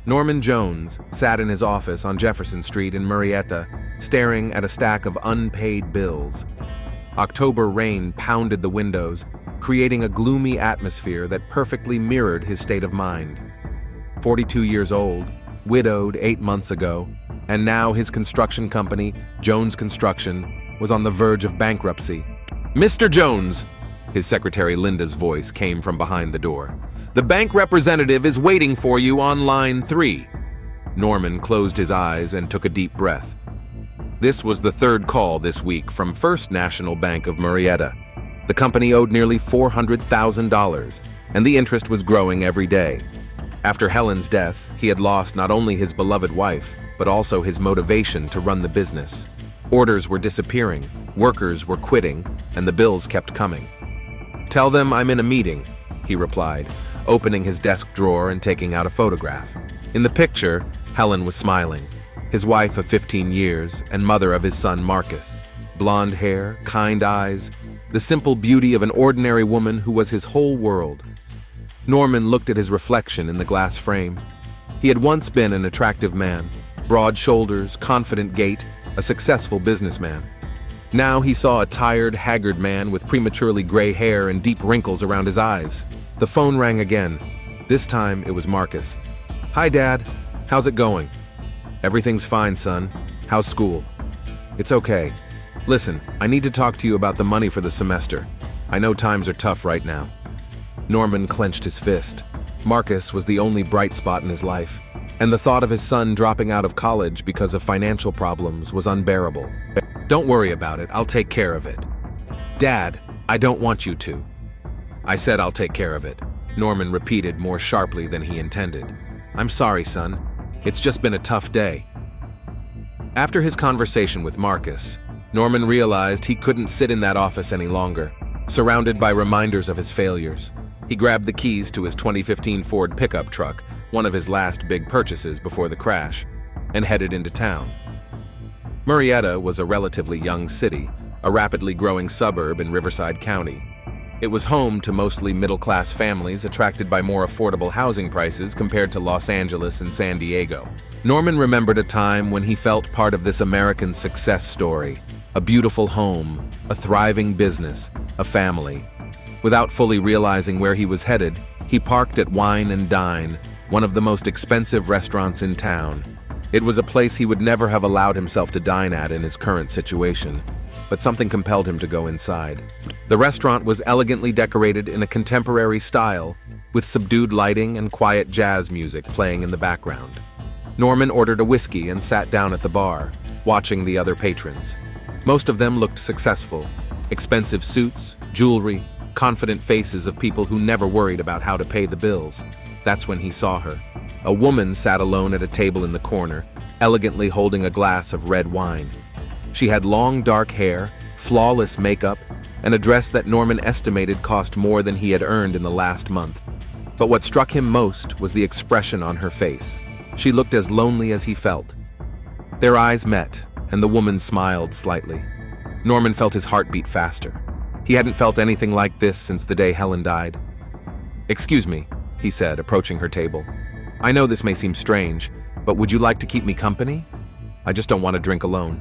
Norman Jones sat in his office on Jefferson Street in Marietta, staring at a stack of unpaid bills. October rain pounded the windows, creating a gloomy atmosphere that perfectly mirrored his state of mind. 42 years old, widowed 8 months ago, and now his construction company, Jones Construction, was on the verge of bankruptcy. "Mr. Jones," his secretary Linda's voice came from behind the door. "The bank representative is waiting for you on line 3. Norman closed his eyes and took a deep breath. This was the third call this week from First National Bank of Marietta. The company owed nearly $400,000, and the interest was growing every day. After Helen's death, he had lost not only his beloved wife, but also his motivation to run the business. Orders were disappearing, workers were quitting, and the bills kept coming. "Tell them I'm in a meeting," he replied, opening his desk drawer and taking out a photograph. In the picture, Helen was smiling, his wife of 15 years and mother of his son Marcus. Blonde hair, kind eyes, the simple beauty of an ordinary woman who was his whole world. Norman looked at his reflection in the glass frame. He had once been an attractive man, broad shoulders, confident gait, a successful businessman. Now he saw a tired, haggard man with prematurely gray hair and deep wrinkles around his eyes. The phone rang again. This time it was Marcus. "Hi, Dad. How's it going?" "Everything's fine, son. How's school?" "It's okay. Listen, I need to talk to you about the money for the semester. I know times are tough right now." Norman clenched his fist. Marcus was the only bright spot in his life, and the thought of his son dropping out of college because of financial problems was unbearable. "Don't worry about it. I'll take care of it." "Dad, I don't want you to." "I said I'll take care of it," Norman repeated more sharply than he intended. "I'm sorry, son. It's just been a tough day." After his conversation with Marcus, Norman realized he couldn't sit in that office any longer, surrounded by reminders of his failures. He grabbed the keys to his 2015 Ford pickup truck, one of his last big purchases before the crash, and headed into town. Marietta was a relatively young city, a rapidly growing suburb in Riverside County. It was home to mostly middle-class families attracted by more affordable housing prices compared to Los Angeles and San Diego. Norman remembered a time when he felt part of this American success story, a beautiful home, a thriving business, a family. Without fully realizing where he was headed, he parked at Wine and Dine, one of the most expensive restaurants in town. It was a place he would never have allowed himself to dine at in his current situation, but something compelled him to go inside. The restaurant was elegantly decorated in a contemporary style, with subdued lighting and quiet jazz music playing in the background. Norman ordered a whiskey and sat down at the bar, watching the other patrons. Most of them looked successful. Expensive suits, jewelry, confident faces of people who never worried about how to pay the bills. That's when he saw her. A woman sat alone at a table in the corner, elegantly holding a glass of red wine. She had long dark hair, flawless makeup, and a dress that Norman estimated cost more than he had earned in the last month. But what struck him most was the expression on her face. She looked as lonely as he felt. Their eyes met, and the woman smiled slightly. Norman felt his heart beat faster. He hadn't felt anything like this since the day Helen died. "Excuse me," he said, approaching her table. "I know this may seem strange, but would you like to keep me company? I just don't want to drink alone."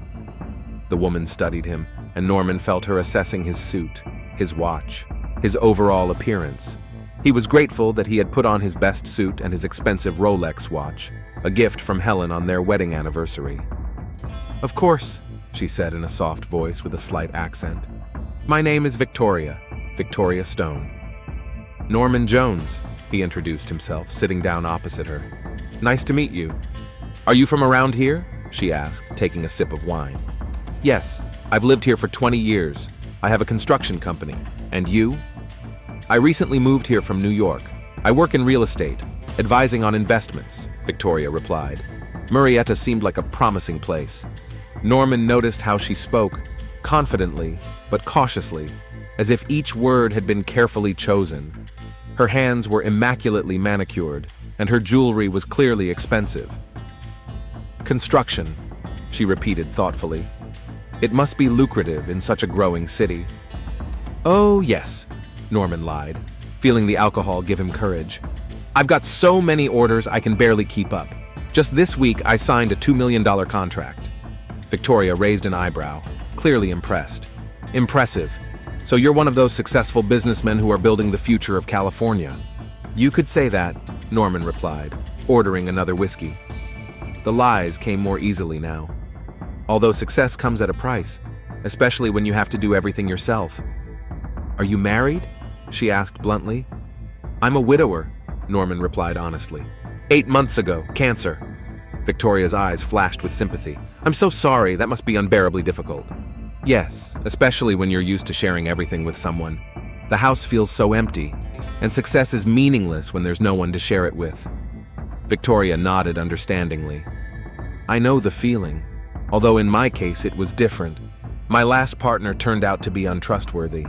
The woman studied him, and Norman felt her assessing his suit, his watch, his overall appearance. He was grateful that he had put on his best suit and his expensive Rolex watch, a gift from Helen on their wedding anniversary. "Of course," she said in a soft voice with a slight accent. "My name is Victoria, Victoria Stone." "Norman Jones," he introduced himself, sitting down opposite her. "Nice to meet you." "Are you from around here?" she asked, taking a sip of wine. "Yes, I've lived here for 20 years. I have a construction company. And you?" "I recently moved here from New York. I work in real estate, advising on investments," Victoria replied. Marietta seemed like a promising place. Norman noticed how she spoke, confidently but cautiously, as if each word had been carefully chosen. Her hands were immaculately manicured, and her jewelry was clearly expensive. "Construction," she repeated thoughtfully. "It must be lucrative in such a growing city." "Oh, yes," Norman lied, feeling the alcohol give him courage. I've got so many orders I can barely keep up. Just this week, I signed a $2 million contract. Victoria raised an eyebrow, clearly impressed. Impressive. So you're one of those successful businessmen who are building the future of California. You could say that, Norman replied, ordering another whiskey. The lies came more easily now. Although success comes at a price, especially when you have to do everything yourself. Are you married? She asked bluntly. I'm a widower, Norman replied honestly. 8 months ago, cancer. Victoria's eyes flashed with sympathy. I'm so sorry, that must be unbearably difficult. Yes, especially when you're used to sharing everything with someone. The house feels so empty, and success is meaningless when there's no one to share it with. Victoria nodded understandingly. I know the feeling, although in my case it was different. My last partner turned out to be untrustworthy.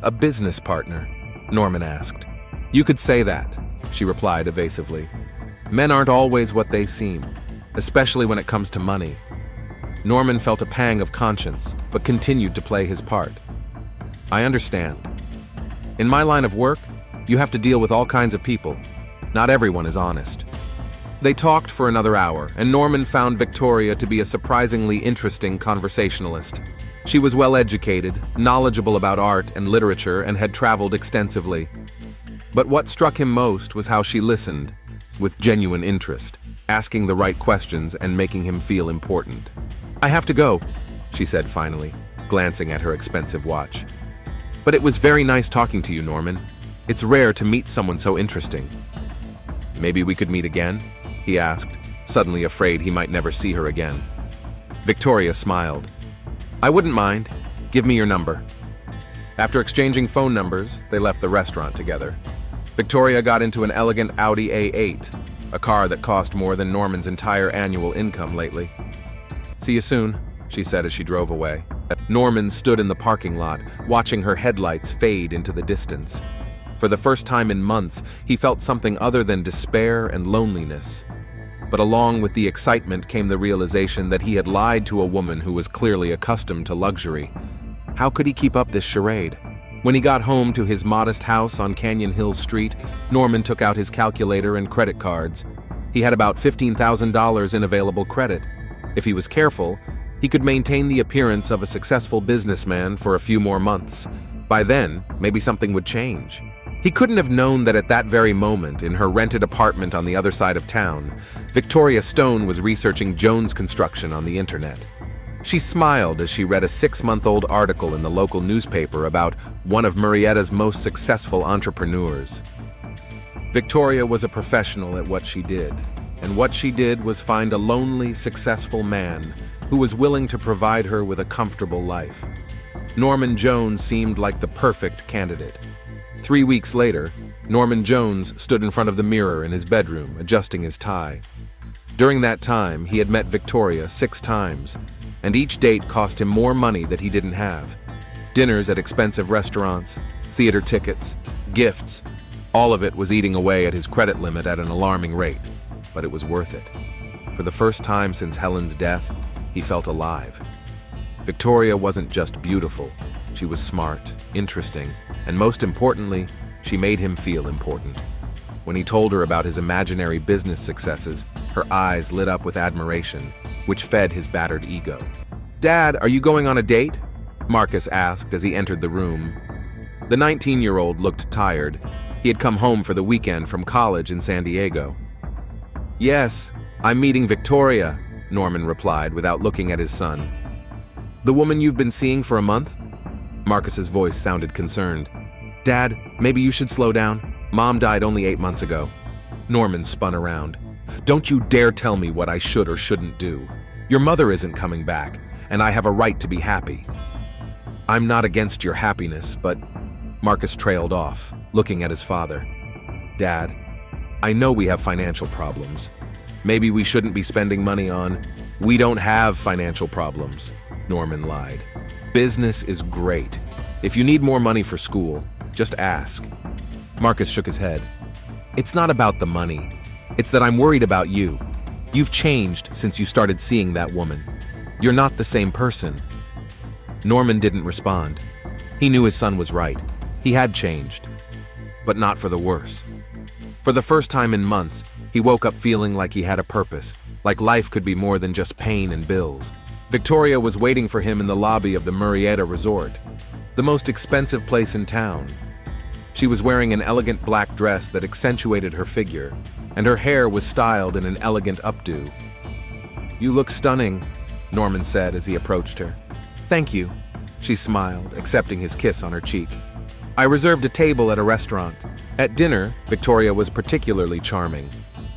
A business partner, Norman asked. You could say that, she replied evasively. Men aren't always what they seem, especially when it comes to money. Norman felt a pang of conscience, but continued to play his part. I understand. In my line of work, you have to deal with all kinds of people. Not everyone is honest. They talked for another hour, and Norman found Victoria to be a surprisingly interesting conversationalist. She was well-educated, knowledgeable about art and literature, and had traveled extensively. But what struck him most was how she listened, with genuine interest, asking the right questions and making him feel important. I have to go, she said finally, glancing at her expensive watch. But it was very nice talking to you, Norman. It's rare to meet someone so interesting. Maybe we could meet again? He asked, suddenly afraid he might never see her again. Victoria smiled. I wouldn't mind. Give me your number. After exchanging phone numbers, they left the restaurant together. Victoria got into an elegant Audi A8, a car that cost more than Norman's entire annual income lately. See you soon, she said as she drove away. Norman stood in the parking lot, watching her headlights fade into the distance. For the first time in months, he felt something other than despair and loneliness. But along with the excitement came the realization that he had lied to a woman who was clearly accustomed to luxury. How could he keep up this charade? When he got home to his modest house on Canyon Hills Street, Norman took out his calculator and credit cards. He had about $15,000 in available credit. If he was careful, he could maintain the appearance of a successful businessman for a few more months. By then, maybe something would change. He couldn't have known that at that very moment, in her rented apartment on the other side of town, Victoria Stone was researching Jones Construction on the internet. She smiled as she read a 6-month-old article in the local newspaper about one of Murrieta's most successful entrepreneurs. Victoria was a professional at what she did, and what she did was find a lonely, successful man who was willing to provide her with a comfortable life. Norman Jones seemed like the perfect candidate. 3 weeks later, Norman Jones stood in front of the mirror in his bedroom, adjusting his tie. During that time, he had met Victoria 6 times, and each date cost him more money that he didn't have. Dinners at expensive restaurants, theater tickets, gifts, all of it was eating away at his credit limit at an alarming rate, but it was worth it. For the first time since Helen's death, he felt alive. Victoria wasn't just beautiful, she was smart, interesting, and most importantly, she made him feel important. When he told her about his imaginary business successes, her eyes lit up with admiration, which fed his battered ego. Dad, are you going on a date? Marcus asked as he entered the room. The 19-year-old looked tired. He had come home for the weekend from college in San Diego. Yes, I'm meeting Victoria, Norman replied without looking at his son. The woman you've been seeing for a month? Marcus's voice sounded concerned. Dad, maybe you should slow down. Mom died only 8 months ago. Norman spun around. Don't you dare tell me what I should or shouldn't do. Your mother isn't coming back, and I have a right to be happy. I'm not against your happiness, but... Marcus trailed off, looking at his father. Dad, I know we have financial problems. Maybe we shouldn't be spending money on... We don't have financial problems, Norman lied. Business is great. If you need more money for school, just ask. Marcus shook his head. It's not about the money. It's that I'm worried about you. You've changed since you started seeing that woman. You're not the same person. Norman didn't respond. He knew his son was right. He had changed, but not for the worse. For the first time in months, he woke up feeling like he had a purpose, like life could be more than just pain and bills. Victoria was waiting for him in the lobby of the Murrieta Resort, the most expensive place in town. She was wearing an elegant black dress that accentuated her figure, and her hair was styled in an elegant updo. "You look stunning," Norman said as he approached her. "Thank you," she smiled, accepting his kiss on her cheek. "I reserved a table at a restaurant." At dinner, Victoria was particularly charming.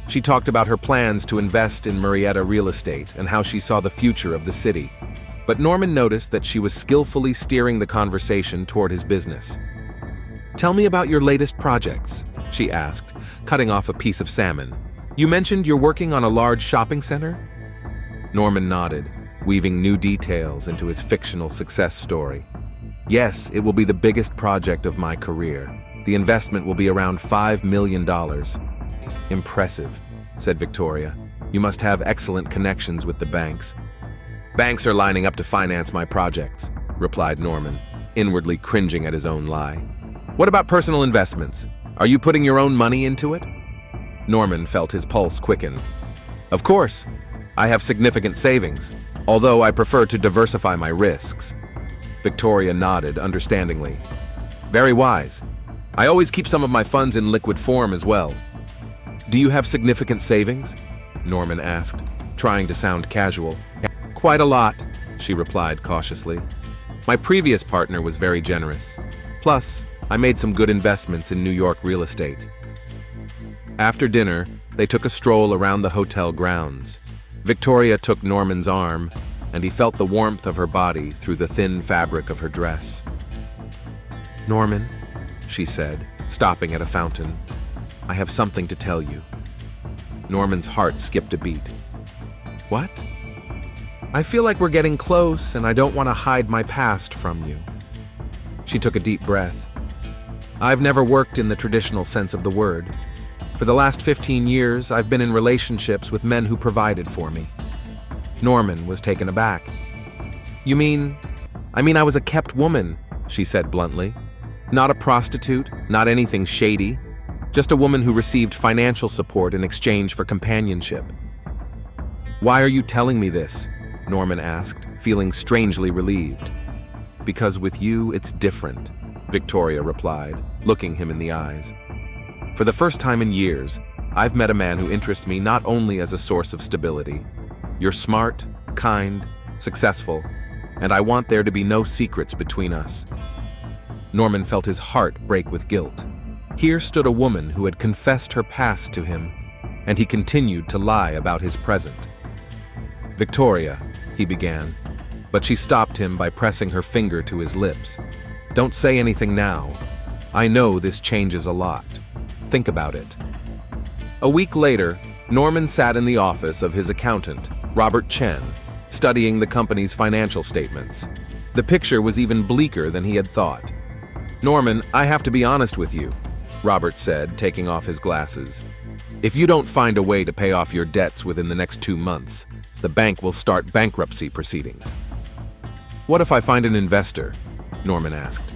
She talked about her plans to invest in Murrieta real estate and how she saw the future of the city. But Norman noticed that she was skillfully steering the conversation toward his business. "Tell me about your latest projects," she asked, cutting off a piece of salmon. "You mentioned you're working on a large shopping center?" Norman nodded, weaving new details into his fictional success story. "Yes, it will be the biggest project of my career. The investment will be around $5 million. "Impressive," said Victoria. "You must have excellent connections with the banks." "Banks are lining up to finance my projects," replied Norman, inwardly cringing at his own lie. "What about personal investments? Are you putting your own money into it?" Norman felt his pulse quicken. "Of course. I have significant savings, although I prefer to diversify my risks." Victoria nodded understandingly. "Very wise. I always keep some of my funds in liquid form as well." "Do you have significant savings?" Norman asked, trying to sound casual. "Quite a lot," she replied cautiously. "My previous partner was very generous. Plus, I made some good investments in New York real estate." After dinner, they took a stroll around the hotel grounds. Victoria took Norman's arm, and he felt the warmth of her body through the thin fabric of her dress. "Norman," she said, stopping at a fountain, "I have something to tell you." Norman's heart skipped a beat. "What?" "I feel like we're getting close, and I don't want to hide my past from you." She took a deep breath. "I've never worked in the traditional sense of the word. For the last 15 years, I've been in relationships with men who provided for me." Norman was taken aback. "You mean? I was a kept woman," she said bluntly. "Not a prostitute, not anything shady. Just a woman who received financial support in exchange for companionship." "Why are you telling me this?" Norman asked, feeling strangely relieved. "Because with you, it's different," Victoria replied, looking him in the eyes. "For the first time in years, I've met a man who interests me not only as a source of stability. You're smart, kind, successful, and I want there to be no secrets between us." Norman felt his heart break with guilt. Here stood a woman who had confessed her past to him, and he continued to lie about his present. "Victoria," he began, but she stopped him by pressing her finger to his lips. "Don't say anything now. I know this changes a lot. Think about it." A week later, Norman sat in the office of his accountant, Robert Chen, studying the company's financial statements. The picture was even bleaker than he had thought. "Norman, I have to be honest with you," Robert said, taking off his glasses. "If you don't find a way to pay off your debts within the next 2 months, the bank will start bankruptcy proceedings." "What if I find an investor?" Norman asked.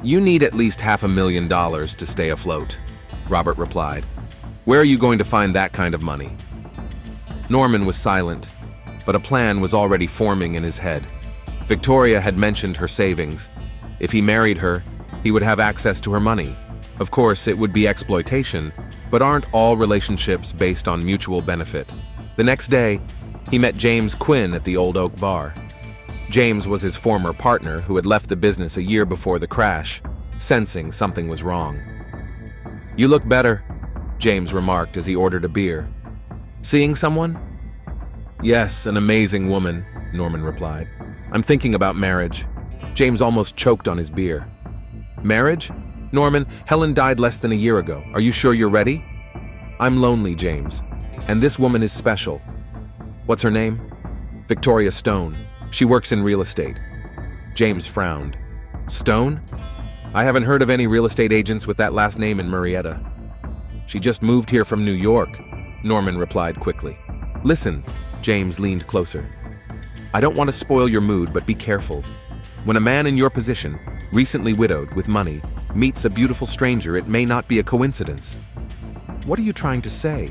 "You need at least $500,000 to stay afloat," Robert replied. "Where are you going to find that kind of money?" Norman was silent, but a plan was already forming in his head. Victoria had mentioned her savings. If he married her, he would have access to her money. Of course, it would be exploitation, but aren't all relationships based on mutual benefit? The next day, he met James Quinn at the Old Oak Bar. James was his former partner who had left the business a year before the crash, sensing something was wrong. "You look better," James remarked as he ordered a beer. "Seeing someone?" "Yes, an amazing woman," Norman replied. "I'm thinking about marriage." James almost choked on his beer. "Marriage? Norman, Helen died less than a year ago. Are you sure you're ready?" "I'm lonely, James. And this woman is special." "What's her name?" "Victoria Stone. She works in real estate." James frowned. "Stone? I haven't heard of any real estate agents with that last name in Murrieta." "She just moved here from New York," Norman replied quickly. "Listen," James leaned closer. "I don't want to spoil your mood, but be careful. When a man in your position, recently widowed with money, meets a beautiful stranger, it may not be a coincidence." What are you trying to say?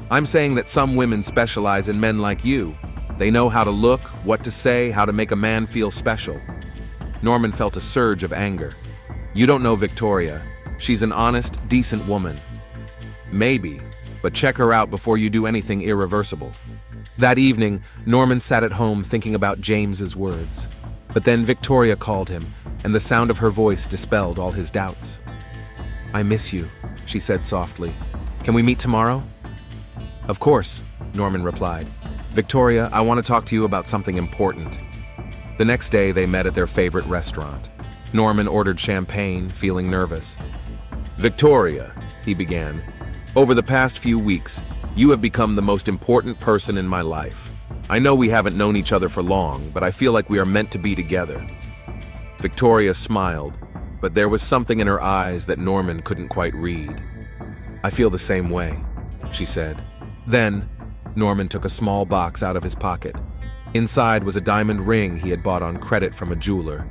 I'm saying that some women specialize in men like you. They know how to look, what to say, how to make a man feel special. Norman felt a surge of anger. You don't know Victoria. She's an honest, decent woman. Maybe, but check her out before you do anything irreversible. That evening, Norman sat at home thinking about James's words. But then Victoria called him, and the sound of her voice dispelled all his doubts. I miss you, she said softly. Can we meet tomorrow? Of course, Norman replied. Victoria, I want to talk to you about something important. The next day, they met at their favorite restaurant. Norman ordered champagne, feeling nervous. Victoria, he began, over the past few weeks, you have become the most important person in my life. I know we haven't known each other for long, but I feel like we are meant to be together. Victoria smiled, but there was something in her eyes that Norman couldn't quite read. I feel the same way, she said. Then, Norman took a small box out of his pocket. Inside was a diamond ring he had bought on credit from a jeweler.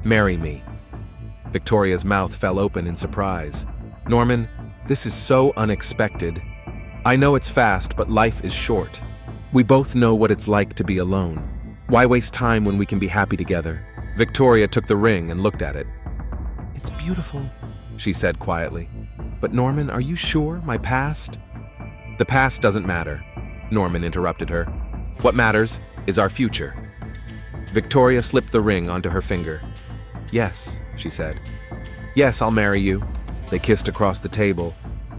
Marry me. Victoria's mouth fell open in surprise. Norman, this is so unexpected. I know it's fast, but life is short. We both know what it's like to be alone. Why waste time when we can be happy together? Victoria took the ring and looked at it. It's beautiful, she said quietly. But Norman, are you sure? My past? The past doesn't matter, Norman interrupted her. What matters is our future. Victoria slipped the ring onto her finger. Yes, she said. Yes, I'll marry you. They kissed across the table,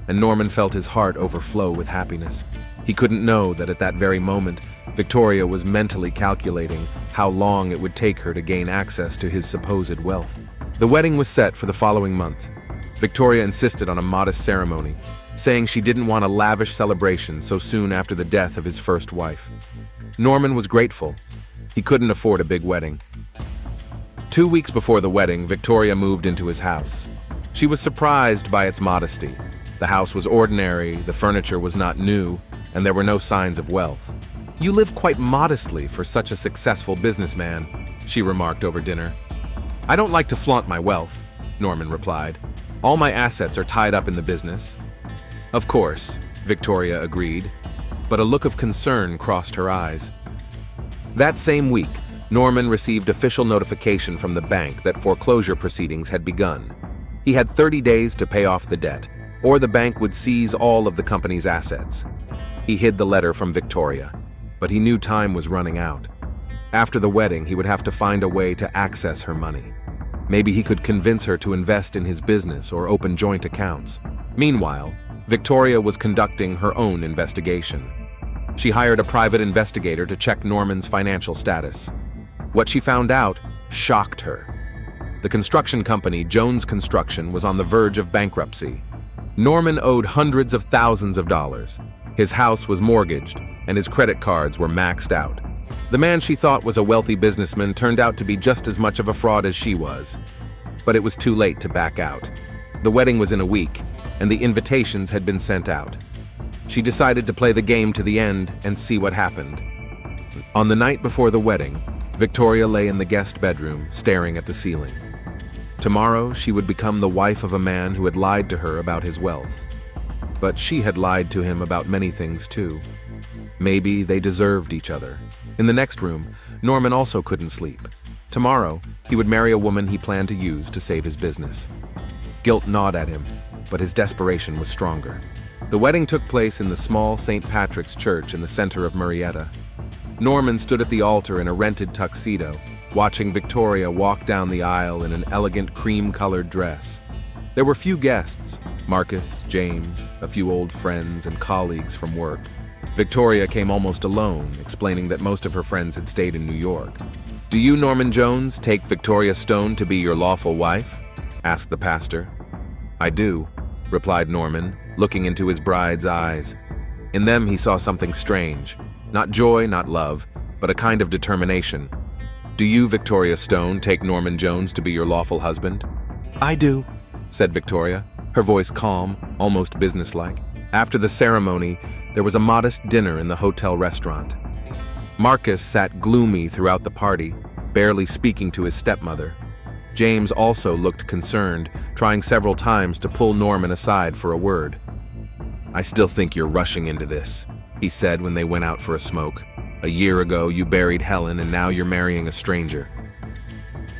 and Norman felt his heart overflow with happiness. He couldn't know that at that very moment, Victoria was mentally calculating how long it would take her to gain access to his supposed wealth. The wedding was set for the following month. Victoria insisted on a modest ceremony, saying she didn't want a lavish celebration so soon after the death of his first wife. Norman was grateful. He couldn't afford a big wedding. 2 weeks before the wedding, Victoria moved into his house. She was surprised by its modesty. The house was ordinary, the furniture was not new, and there were no signs of wealth. You live quite modestly for such a successful businessman, she remarked over dinner. I don't like to flaunt my wealth, Norman replied. All my assets are tied up in the business. Of course, Victoria agreed, but a look of concern crossed her eyes. That same week, Norman received official notification from the bank that foreclosure proceedings had begun. He had 30 days to pay off the debt, or the bank would seize all of the company's assets. He hid the letter from Victoria, but he knew time was running out. After the wedding, he would have to find a way to access her money. Maybe he could convince her to invest in his business or open joint accounts. Meanwhile, Victoria was conducting her own investigation. She hired a private investigator to check Norman's financial status. What she found out shocked her. The construction company, Jones Construction, was on the verge of bankruptcy. Norman owed hundreds of thousands of dollars. His house was mortgaged, and his credit cards were maxed out. The man she thought was a wealthy businessman turned out to be just as much of a fraud as she was. But it was too late to back out. The wedding was in a week, and the invitations had been sent out. She decided to play the game to the end and see what happened. On the night before the wedding, Victoria lay in the guest bedroom, staring at the ceiling. Tomorrow, she would become the wife of a man who had lied to her about his wealth. But she had lied to him about many things too. Maybe they deserved each other. In the next room, Norman also couldn't sleep. Tomorrow, he would marry a woman he planned to use to save his business. Guilt gnawed at him, but his desperation was stronger. The wedding took place in the small St. Patrick's Church in the center of Marietta. Norman stood at the altar in a rented tuxedo, watching Victoria walk down the aisle in an elegant cream-colored dress. There were few guests: Marcus, James, a few old friends and colleagues from work. Victoria came almost alone, explaining that most of her friends had stayed in New York. "Do you, Norman Jones, take Victoria Stone to be your lawful wife?" asked the pastor. "I do," replied Norman, looking into his bride's eyes. In them he saw something strange. Not joy, not love, but a kind of determination. "Do you, Victoria Stone, take Norman Jones to be your lawful husband?" "I do," said Victoria, her voice calm, almost businesslike. After the ceremony, there was a modest dinner in the hotel restaurant. Marcus sat gloomy throughout the party, barely speaking to his stepmother. James also looked concerned, trying several times to pull Norman aside for a word. I still think you're rushing into this, he said when they went out for a smoke. A year ago, you buried Helen, and now you're marrying a stranger.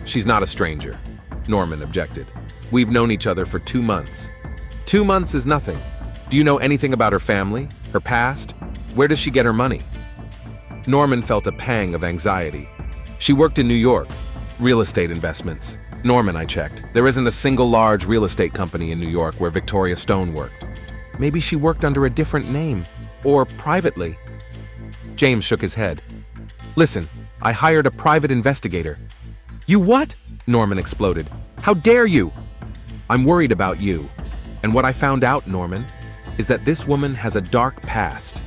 She's not a stranger, Norman objected. We've known each other for 2 months. 2 months is nothing. Do you know anything about her family, her past? Where does she get her money? Norman felt a pang of anxiety. She worked in New York. Real estate investments. Norman, I checked. There isn't a single large real estate company in New York where Victoria Stone worked. Maybe she worked under a different name, or privately. James shook his head. Listen, I hired a private investigator. You what? Norman exploded. How dare you? I'm worried about you. And what I found out, Norman, is that this woman has a dark past.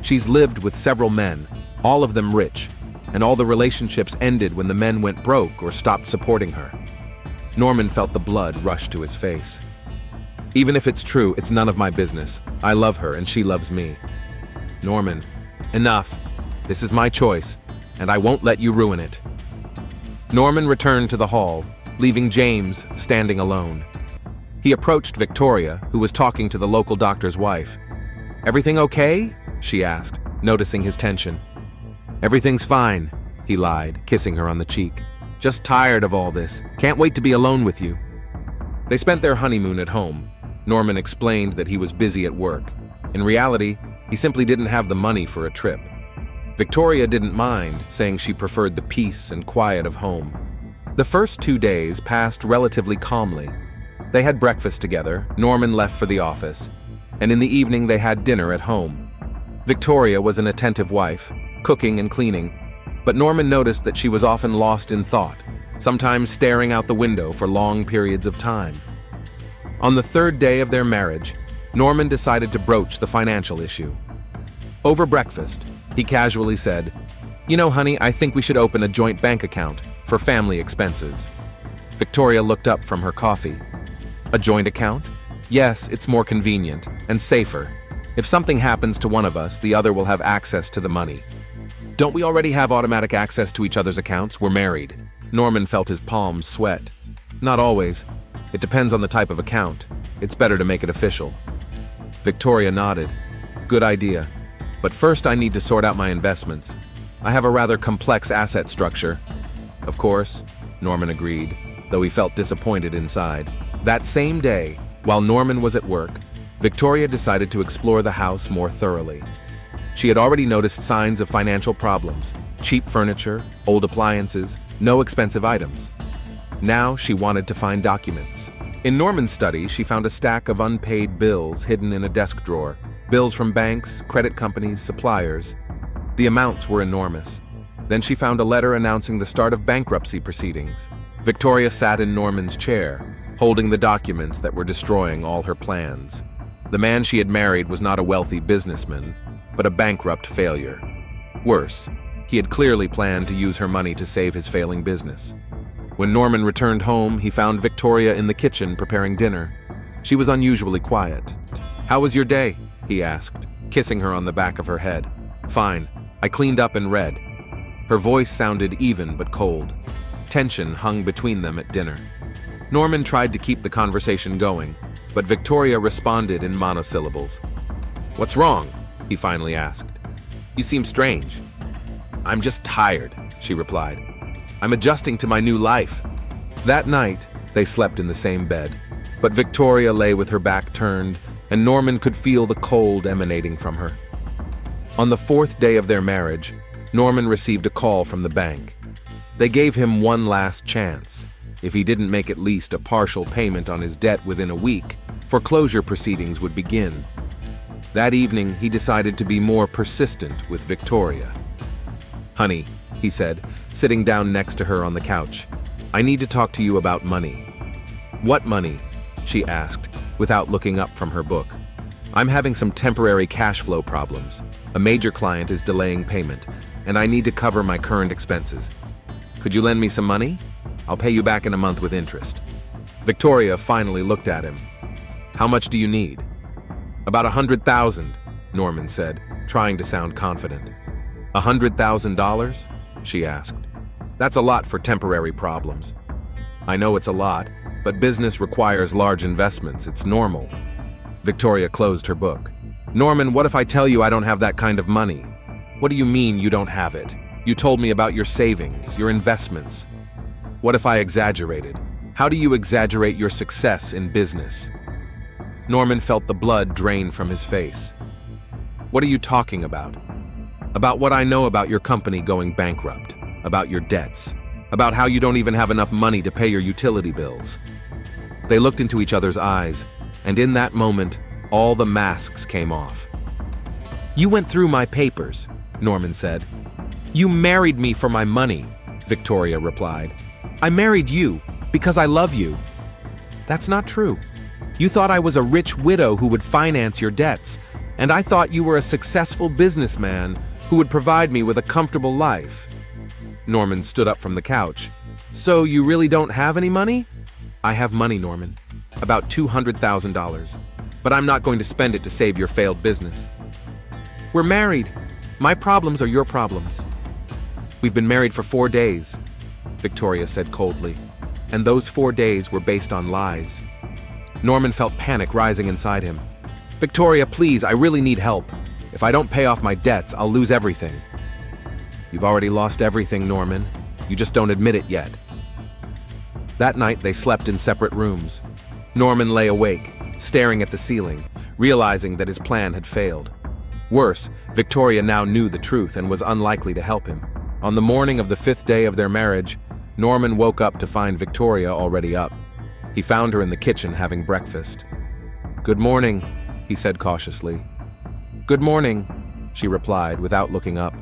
She's lived with several men, all of them rich, and all the relationships ended when the men went broke or stopped supporting her. Norman felt the blood rush to his face. Even if it's true, it's none of my business. I love her and she loves me. Norman, enough. This is my choice, and I won't let you ruin it. Norman returned to the hall, leaving James standing alone. He approached Victoria, who was talking to the local doctor's wife. Everything okay? She asked, noticing his tension. Everything's fine, he lied, kissing her on the cheek. Just tired of all this. Can't wait to be alone with you. They spent their honeymoon at home. Norman explained that he was busy at work. In reality, he simply didn't have the money for a trip. Victoria didn't mind, saying she preferred the peace and quiet of home. The first 2 days passed relatively calmly. They had breakfast together, Norman left for the office, and in the evening they had dinner at home. Victoria was an attentive wife, cooking and cleaning, but Norman noticed that she was often lost in thought, sometimes staring out the window for long periods of time. On the 3rd day of their marriage, Norman decided to broach the financial issue. Over breakfast, he casually said, "You know, honey, I think we should open a joint bank account for family expenses." Victoria looked up from her coffee. A joint account? Yes, it's more convenient and safer. If something happens to one of us, the other will have access to the money. Don't we already have automatic access to each other's accounts? We're married. Norman felt his palms sweat. Not always. It depends on the type of account. It's better to make it official. Victoria nodded. Good idea. But first I need to sort out my investments. I have a rather complex asset structure. Of course, Norman agreed, though he felt disappointed inside. That same day, while Norman was at work, Victoria decided to explore the house more thoroughly. She had already noticed signs of financial problems: cheap furniture, old appliances, no expensive items. Now she wanted to find documents. In Norman's study, she found a stack of unpaid bills hidden in a desk drawer. Bills from banks, credit companies, suppliers. The amounts were enormous. Then she found a letter announcing the start of bankruptcy proceedings. Victoria sat in Norman's chair, holding the documents that were destroying all her plans. The man she had married was not a wealthy businessman, but a bankrupt failure. Worse, he had clearly planned to use her money to save his failing business. When Norman returned home, he found Victoria in the kitchen preparing dinner. She was unusually quiet. "How was your day?" he asked, kissing her on the back of her head. "Fine. I cleaned up and read." Her voice sounded even but cold. Tension hung between them at dinner. Norman tried to keep the conversation going, but Victoria responded in monosyllables. "What's wrong?" he finally asked. "You seem strange." "I'm just tired," she replied. "I'm adjusting to my new life." That night, they slept in the same bed, but Victoria lay with her back turned, and Norman could feel the cold emanating from her. On the 4th day of their marriage, Norman received a call from the bank. They gave him one last chance. If he didn't make at least a partial payment on his debt within a week, foreclosure proceedings would begin. That evening, he decided to be more persistent with Victoria. "Honey," he said, sitting down next to her on the couch, "I need to talk to you about money." "What money?" she asked, without looking up from her book. "I'm having some temporary cash flow problems. A major client is delaying payment, and I need to cover my current expenses. Could you lend me some money? I'll pay you back in a month with interest." Victoria finally looked at him. "How much do you need?" "About 100,000, Norman said, trying to sound confident. $100,000? She asked. "That's a lot for temporary problems." "I know it's a lot, but business requires large investments. It's normal." Victoria closed her book. Norman, what if I tell you I don't have that kind of money? What do you mean you don't have it? You told me about your savings, your investments. What if I exaggerated? How do you exaggerate your success in business? Norman felt the blood drain from his face. What are you talking about? About what I know about your company going bankrupt, about your debts, about how you don't even have enough money to pay your utility bills. They looked into each other's eyes, and in that moment, all the masks came off. You went through my papers, Norman said. You married me for my money, Victoria replied. I married you because I love you. That's not true. You thought I was a rich widow who would finance your debts, and I thought you were a successful businessman who would provide me with a comfortable life. Norman stood up from the couch. So you really don't have any money? I have money, Norman. About $200,000. But I'm not going to spend it to save your failed business. We're married. My problems are your problems. We've been married for 4 days, Victoria said coldly. And those 4 days were based on lies. Norman felt panic rising inside him. Victoria, please, I really need help. If I don't pay off my debts, I'll lose everything. You've already lost everything, Norman. You just don't admit it yet. That night, they slept in separate rooms. Norman lay awake, staring at the ceiling, realizing that his plan had failed. Worse, Victoria now knew the truth and was unlikely to help him. On the morning of the 5th day of their marriage, Norman woke up to find Victoria already up. He found her in the kitchen having breakfast. Good morning, he said cautiously. Good morning, she replied without looking up.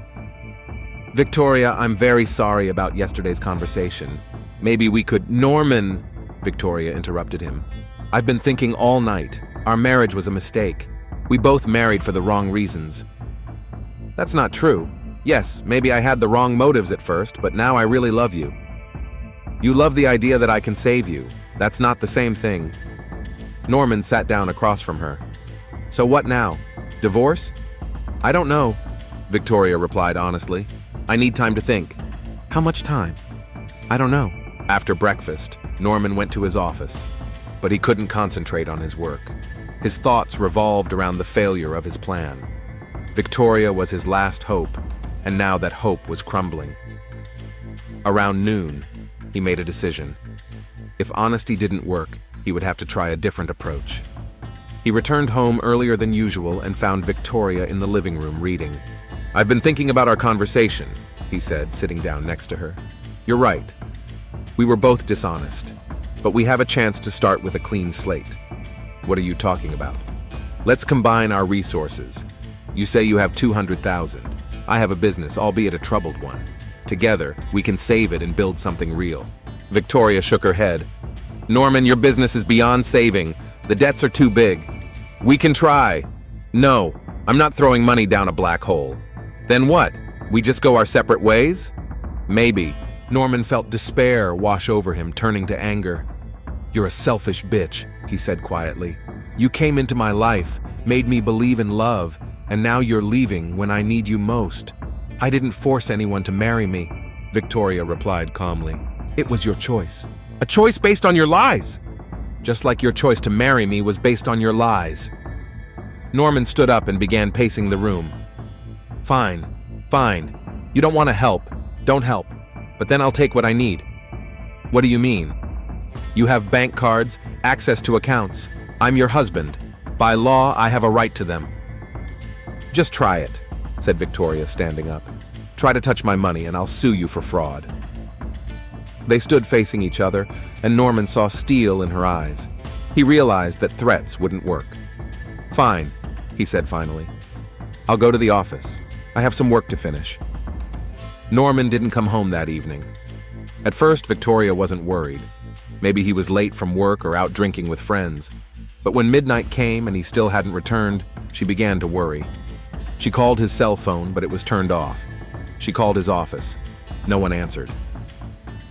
Victoria, I'm very sorry about yesterday's conversation. Maybe we could— Norman, Victoria interrupted him. I've been thinking all night. Our marriage was a mistake. We both married for the wrong reasons. That's not true. Yes, maybe I had the wrong motives at first, but now I really love you. You love the idea that I can save you. That's not the same thing. Norman sat down across from her. So what now? Divorce? I don't know, Victoria replied honestly. I need time to think. How much time? I don't know. After breakfast, Norman went to his office, but he couldn't concentrate on his work. His thoughts revolved around the failure of his plan. Victoria was his last hope, and now that hope was crumbling. Around noon, he made a decision. If honesty didn't work, he would have to try a different approach. He returned home earlier than usual and found Victoria in the living room reading. I've been thinking about our conversation, he said, sitting down next to her. You're right. We were both dishonest, but we have a chance to start with a clean slate. What are you talking about? Let's combine our resources. You say you have 200,000. I have a business, albeit a troubled one. Together, we can save it and build something real. Victoria shook her head. Norman, your business is beyond saving. The debts are too big. We can try. No, I'm not throwing money down a black hole. Then what? We just go our separate ways? Maybe. Norman felt despair wash over him, turning to anger. You're a selfish bitch, he said quietly. You came into my life, made me believe in love, and now you're leaving when I need you most. I didn't force anyone to marry me, Victoria replied calmly. It was your choice. A choice based on your lies. Just like your choice to marry me was based on your lies. Norman stood up and began pacing the room. Fine. You don't want to help. Don't help. But then I'll take what I need. What do you mean? You have bank cards, access to accounts. I'm your husband. By law, I have a right to them. Just try it, said Victoria, standing up. Try to touch my money and I'll sue you for fraud. They stood facing each other, and Norman saw steel in her eyes. He realized that threats wouldn't work. Fine, he said finally. I'll go to the office. I have some work to finish. Norman didn't come home that evening. At first, Victoria wasn't worried. Maybe he was late from work or out drinking with friends. But when midnight came and he still hadn't returned, she began to worry. She called his cell phone, but it was turned off. She called his office. No one answered.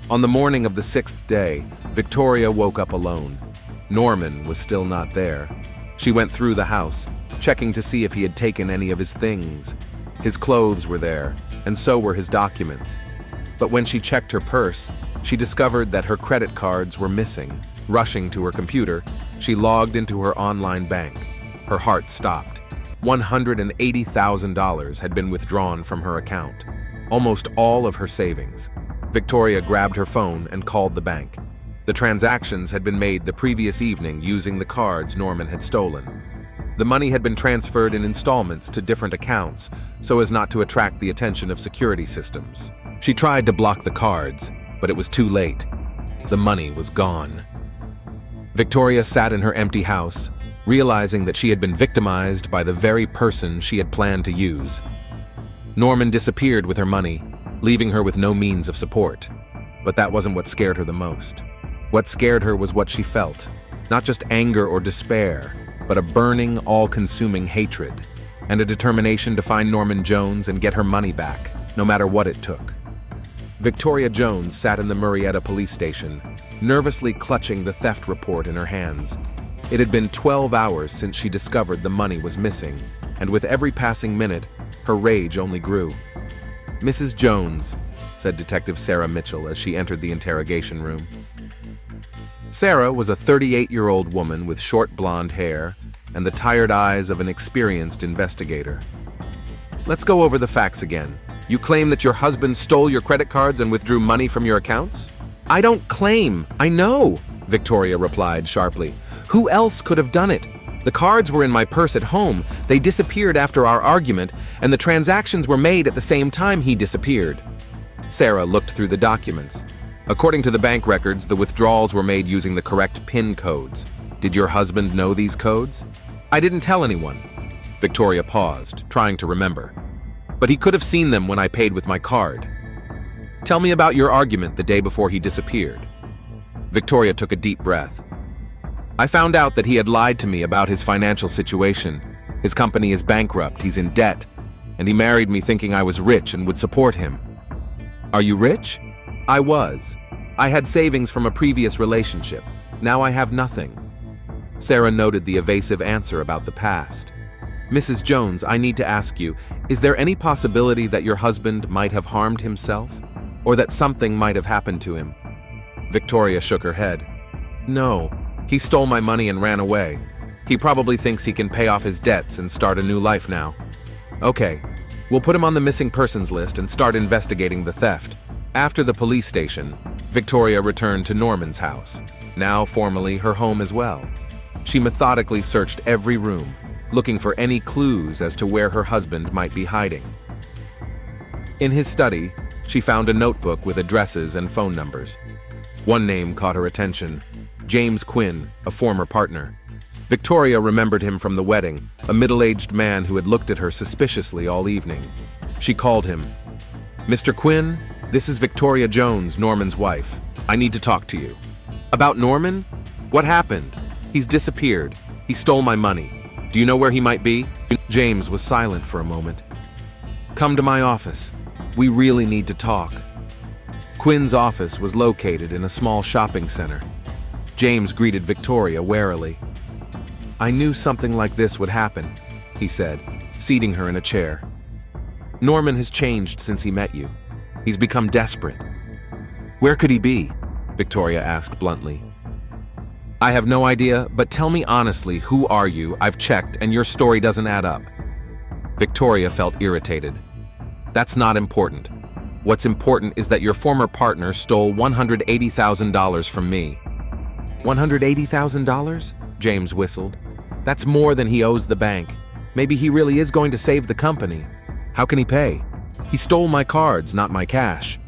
On the morning of the 6th day, Victoria woke up alone. Norman was still not there. She went through the house, checking to see if he had taken any of his things. His clothes were there, and so were his documents. But when she checked her purse, she discovered that her credit cards were missing. Rushing to her computer, she logged into her online bank. Her heart stopped. $180,000 had been withdrawn from her account, almost all of her savings. Victoria grabbed her phone and called the bank. The transactions had been made the previous evening using the cards Norman had stolen. The money had been transferred in installments to different accounts so as not to attract the attention of security systems. She tried to block the cards, but it was too late. The money was gone. Victoria sat in her empty house, realizing that she had been victimized by the very person she had planned to use. Norman disappeared with her money, leaving her with no means of support. But that wasn't what scared her the most. What scared her was what she felt, not just anger or despair, but a burning, all-consuming hatred, and a determination to find Norman Jones and get her money back, no matter what it took. Victoria Jones sat in the Marietta police station, nervously clutching the theft report in her hands. It had been 12 hours since she discovered the money was missing, and with every passing minute, her rage only grew. "Mrs. Jones," said Detective Sarah Mitchell as she entered the interrogation room. Sarah was a 38-year-old woman with short blonde hair and the tired eyes of an experienced investigator. "Let's go over the facts again. You claim that your husband stole your credit cards and withdrew money from your accounts?" "I don't claim, I know," Victoria replied sharply. "Who else could have done it? The cards were in my purse at home, they disappeared after our argument, and the transactions were made at the same time he disappeared." Sarah looked through the documents. According to the bank records, the withdrawals were made using the correct PIN codes. Did your husband know these codes? "I didn't tell anyone." Victoria paused, trying to remember. "But he could have seen them when I paid with my card." "Tell me about your argument the day before he disappeared." Victoria took a deep breath. "I found out that he had lied to me about his financial situation. His company is bankrupt, he's in debt, and he married me thinking I was rich and would support him." "Are you rich?" "I was. I had savings from a previous relationship. Now I have nothing." Sarah noted the evasive answer about the past. "Mrs. Jones, I need to ask you, is there any possibility that your husband might have harmed himself? Or that something might have happened to him?" Victoria shook her head. "No. He stole my money and ran away. He probably thinks he can pay off his debts and start a new life now." "Okay, we'll put him on the missing persons list and start investigating the theft." After the police station, Victoria returned to Norman's house, now formally her home as well. She methodically searched every room, looking for any clues as to where her husband might be hiding. In his study, she found a notebook with addresses and phone numbers. One name caught her attention: James Quinn, a former partner. Victoria remembered him from the wedding, a middle-aged man who had looked at her suspiciously all evening. She called him. "Mr. Quinn, this is Victoria Jones, Norman's wife. I need to talk to you." "About Norman? What happened?" "He's disappeared. He stole my money. Do you know where he might be?" James was silent for a moment. "Come to my office. We really need to talk." Quinn's office was located in a small shopping center. James greeted Victoria warily. "I knew something like this would happen," he said, seating her in a chair. "Norman has changed since he met you. He's become desperate." "Where could he be?" Victoria asked bluntly. "I have no idea, but tell me honestly, who are you? I've checked, and your story doesn't add up." Victoria felt irritated. "That's not important. What's important is that your former partner stole $180,000 from me." $180,000? James whistled. "That's more than he owes the bank. Maybe he really is going to save the company. How can he pay? He stole my cards, not my cash."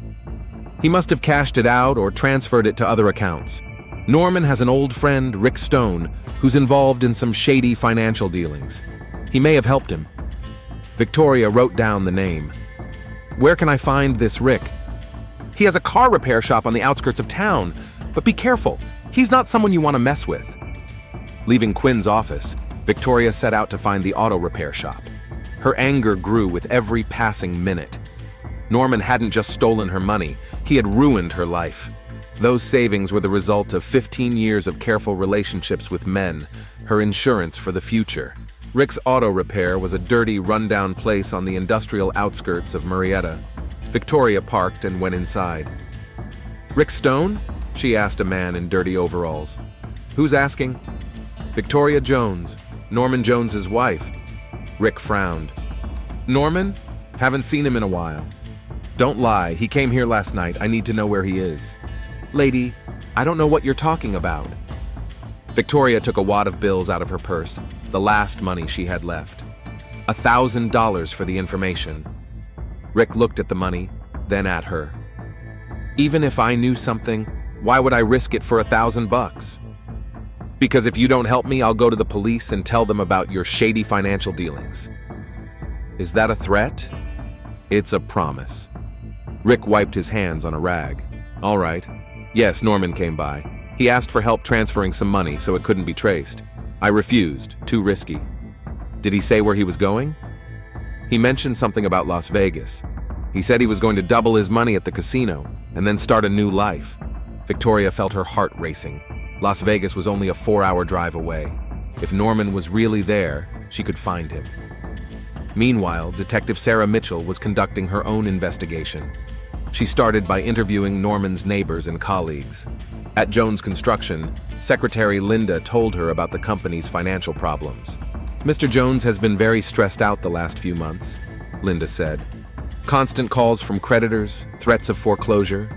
"He must have cashed it out or transferred it to other accounts. Norman has an old friend, Rick Stone, who's involved in some shady financial dealings. He may have helped him." Victoria wrote down the name. "Where can I find this Rick?" "He has a car repair shop on the outskirts of town, but be careful. He's not someone you want to mess with." Leaving Quinn's office, Victoria set out to find the auto repair shop. Her anger grew with every passing minute. Norman hadn't just stolen her money, he had ruined her life. Those savings were the result of 15 years of careful relationships with men, her insurance for the future. Rick's auto repair was a dirty, rundown place on the industrial outskirts of Marietta. Victoria parked and went inside. "Rick Stone?" she asked a man in dirty overalls. "Who's asking?" "Victoria Jones, Norman Jones's wife." Rick frowned. Norman? Haven't seen him in a while. Don't lie, he came here last night. I need to know where he is. Lady, I don't know what you're talking about. Victoria took a wad of bills out of her purse, the last money she had left. $1,000 for the information. Rick looked at the money, then at her. Even if I knew something, why would I risk it for $1,000? Because if you don't help me, I'll go to the police and tell them about your shady financial dealings. Is that a threat? It's a promise. Rick wiped his hands on a rag. All right. Yes, Norman came by. He asked for help transferring some money so it couldn't be traced. I refused, too risky. Did he say where he was going? He mentioned something about Las Vegas. He said he was going to double his money at the casino and then start a new life. Victoria felt her heart racing. Las Vegas was only a 4-hour drive away. If Norman was really there, she could find him. Meanwhile, Detective Sarah Mitchell was conducting her own investigation. She started by interviewing Norman's neighbors and colleagues. At Jones Construction, Secretary Linda told her about the company's financial problems. Mr. Jones has been very stressed out the last few months, Linda said. Constant calls from creditors, threats of foreclosure,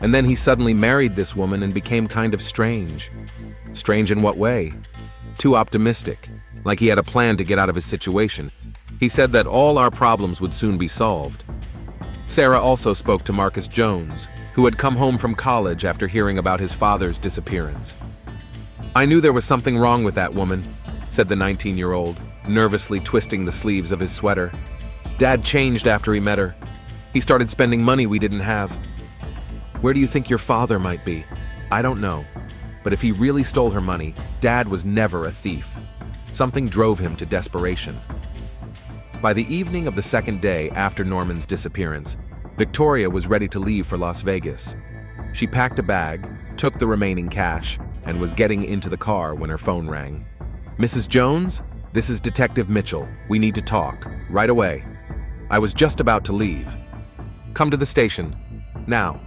and then he suddenly married this woman and became kind of strange. Strange in what way? Too optimistic, like he had a plan to get out of his situation. He said that all our problems would soon be solved. Sarah also spoke to Marcus Jones, who had come home from college after hearing about his father's disappearance. I knew there was something wrong with that woman, said the 19-year-old, nervously twisting the sleeves of his sweater. Dad changed after he met her. He started spending money we didn't have. Where do you think your father might be? I don't know. But if he really stole her money, Dad was never a thief. Something drove him to desperation. By the evening of the second day after Norman's disappearance, Victoria was ready to leave for Las Vegas. She packed a bag, took the remaining cash, and was getting into the car when her phone rang. Mrs. Jones, this is Detective Mitchell. We need to talk, right away. I was just about to leave. Come to the station, now.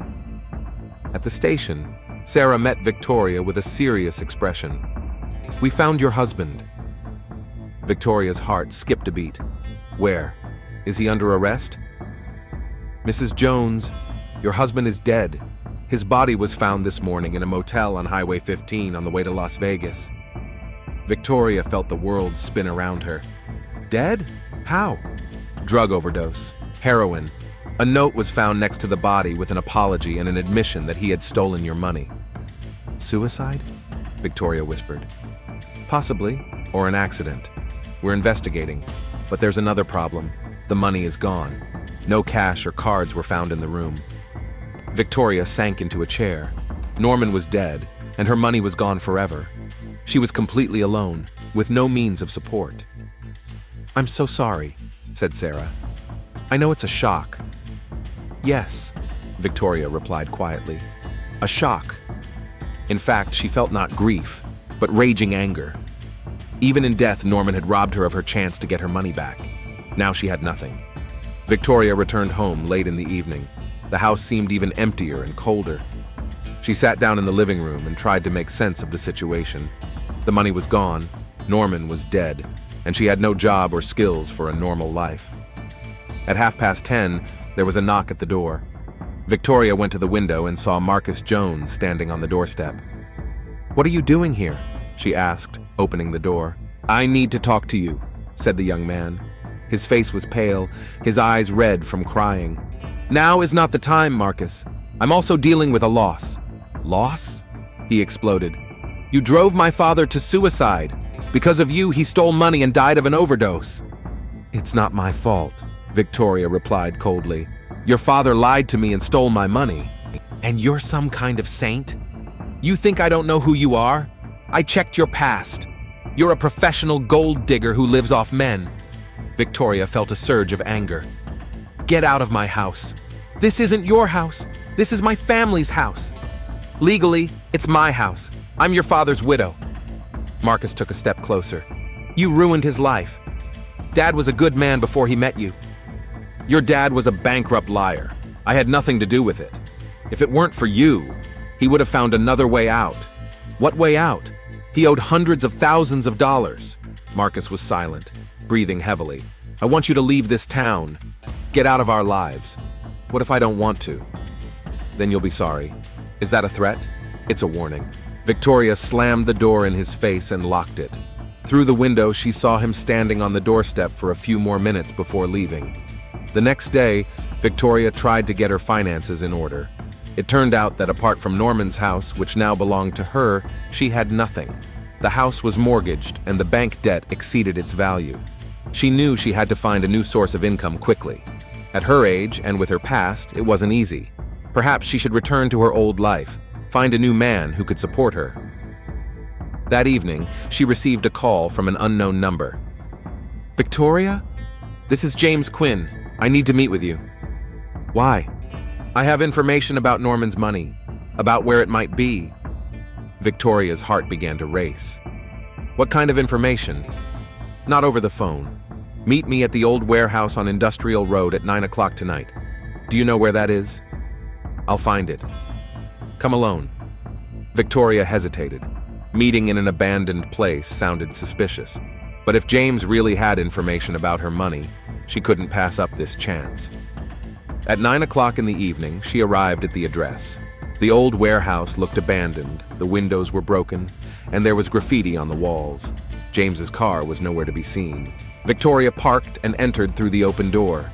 At the station, Sarah met Victoria with a serious expression. We found your husband. Victoria's heart skipped a beat. Where? Is he under arrest? Mrs. Jones, your husband is dead. His body was found this morning in a motel on Highway 15 on the way to Las Vegas. Victoria felt the world spin around her. Dead? How? Drug overdose. Heroin. A note was found next to the body with an apology and an admission that he had stolen your money. Suicide? Victoria whispered. Possibly, or an accident. We're investigating. But there's another problem. The money is gone. No cash or cards were found in the room. Victoria sank into a chair. Norman was dead, and her money was gone forever. She was completely alone, with no means of support. I'm so sorry, said Sarah. I know it's a shock. Yes, Victoria replied quietly. A shock. In fact, she felt not grief, but raging anger. Even in death, Norman had robbed her of her chance to get her money back. Now she had nothing. Victoria returned home late in the evening. The house seemed even emptier and colder. She sat down in the living room and tried to make sense of the situation. The money was gone, Norman was dead, and she had no job or skills for a normal life. At 10:30, there was a knock at the door. Victoria went to the window and saw Marcus Jones standing on the doorstep. What are you doing here? She asked, opening the door. I need to talk to you, said the young man. His face was pale, his eyes red from crying. Now is not the time, Marcus. I'm also dealing with a loss. Loss? He exploded. You drove my father to suicide. Because of you, he stole money and died of an overdose. It's not my fault, Victoria replied coldly. Your father lied to me and stole my money. And you're some kind of saint? You think I don't know who you are? I checked your past. You're a professional gold digger who lives off men. Victoria felt a surge of anger. Get out of my house. This isn't your house. This is my family's house. Legally, it's my house. I'm your father's widow. Marcus took a step closer. You ruined his life. Dad was a good man before he met you. Your dad was a bankrupt liar. I had nothing to do with it. If it weren't for you, he would have found another way out. What way out? He owed hundreds of thousands of dollars. Marcus was silent. breathing heavily. I want you to leave this town. Get out of our lives. What if I don't want to? Then you'll be sorry. Is that a threat? It's a warning. Victoria slammed the door in his face and locked it. Through the window, she saw him standing on the doorstep for a few more minutes before leaving. The next day, Victoria tried to get her finances in order. It turned out that apart from Norman's house, which now belonged to her, she had nothing. The house was mortgaged, and the bank debt exceeded its value. She knew she had to find a new source of income quickly. At her age, and with her past, it wasn't easy. Perhaps she should return to her old life, find a new man who could support her. That evening, she received a call from an unknown number. "Victoria? This is James Quinn. I need to meet with you." "Why?" "I have information about Norman's money, about where it might be." Victoria's heart began to race. "What kind of information?" "Not over the phone. Meet me at the old warehouse on Industrial Road at 9 o'clock tonight. Do you know where that is?" "I'll find it." "Come alone." Victoria hesitated. Meeting in an abandoned place sounded suspicious. But if James really had information about her money, she couldn't pass up this chance. At 9 o'clock in the evening, she arrived at the address. The old warehouse looked abandoned, the windows were broken, and there was graffiti on the walls. James's car was nowhere to be seen. Victoria parked and entered through the open door.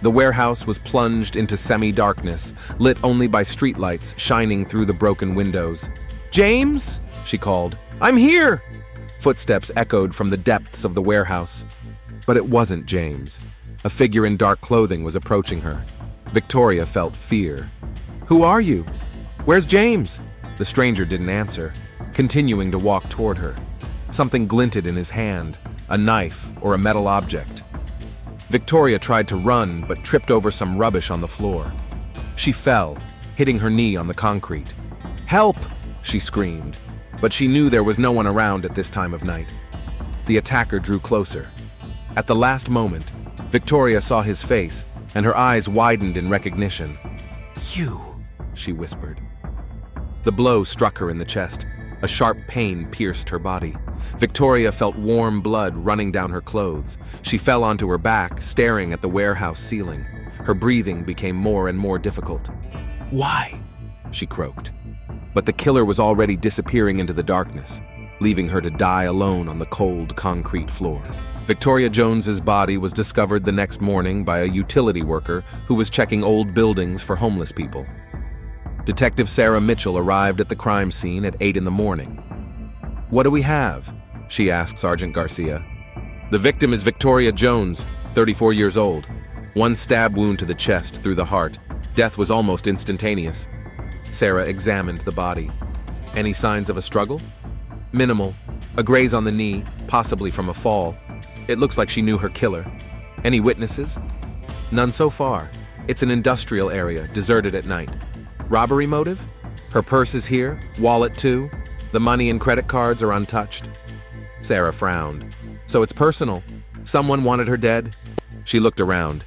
The warehouse was plunged into semi-darkness, lit only by streetlights shining through the broken windows. "James?" she called. "I'm here!" Footsteps echoed from the depths of the warehouse. But it wasn't James. A figure in dark clothing was approaching her. Victoria felt fear. "Who are you? Where's James?" The stranger didn't answer, continuing to walk toward her. Something glinted in his hand, a knife or a metal object. Victoria tried to run, but tripped over some rubbish on the floor. She fell, hitting her knee on the concrete. "Help!" she screamed, but she knew there was no one around at this time of night. The attacker drew closer. At the last moment, Victoria saw his face, and her eyes widened in recognition. "You," she whispered. The blow struck her in the chest. A sharp pain pierced her body. Victoria felt warm blood running down her clothes. She fell onto her back, staring at the warehouse ceiling. Her breathing became more and more difficult. "Why?" she croaked. But the killer was already disappearing into the darkness, leaving her to die alone on the cold concrete floor. Victoria Jones's body was discovered the next morning by a utility worker who was checking old buildings for homeless people. Detective Sarah Mitchell arrived at the crime scene at 8 in the morning. "What do we have?" she asked Sergeant Garcia. "The victim is Victoria Jones, 34 years old. One stab wound to the chest through the heart. Death was almost instantaneous." Sarah examined the body. "Any signs of a struggle?" "Minimal. A graze on the knee, possibly from a fall. It looks like she knew her killer." "Any witnesses?" "None so far. It's an industrial area, deserted at night." "Robbery motive?" "Her purse is here, wallet too. The money and credit cards are untouched." Sarah frowned. "So it's personal. Someone wanted her dead?" She looked around.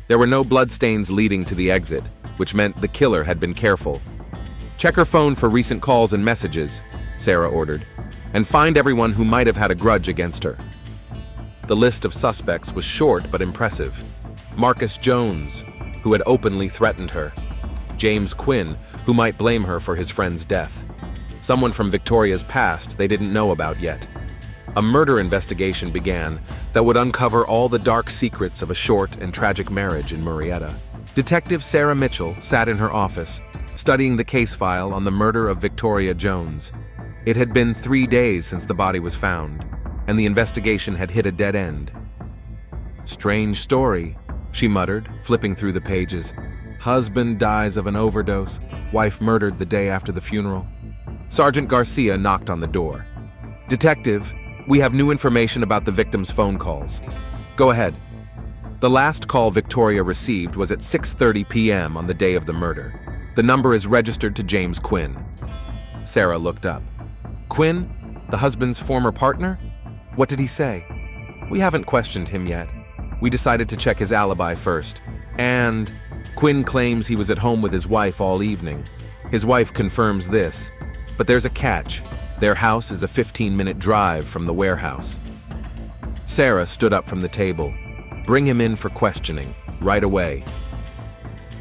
There were no bloodstains leading to the exit, which meant the killer had been careful. "Check her phone for recent calls and messages," Sarah ordered, "and find everyone who might have had a grudge against her." The list of suspects was short but impressive. Marcus Jones, who had openly threatened her. James Quinn, who might blame her for his friend's death. Someone from Victoria's past they didn't know about yet. A murder investigation began that would uncover all the dark secrets of a short and tragic marriage in Murrieta. Detective Sarah Mitchell sat in her office, studying the case file on the murder of Victoria Jones. It had been 3 days since the body was found, and the investigation had hit a dead end. "Strange story," she muttered, flipping through the pages. "Husband dies of an overdose, wife murdered the day after the funeral." Sergeant Garcia knocked on the door. "Detective, we have new information about the victim's phone calls." "Go ahead." The last call Victoria received was at 6:30 p.m. on the day of the murder. The number is registered to James Quinn. Sarah looked up. "Quinn? The husband's former partner? What did he say?" "We haven't questioned him yet. We decided to check his alibi first. And Quinn claims he was at home with his wife all evening. His wife confirms this. But there's a catch. Their house is a 15-minute drive from the warehouse." Sarah stood up from the table. Bring him in for questioning, right away.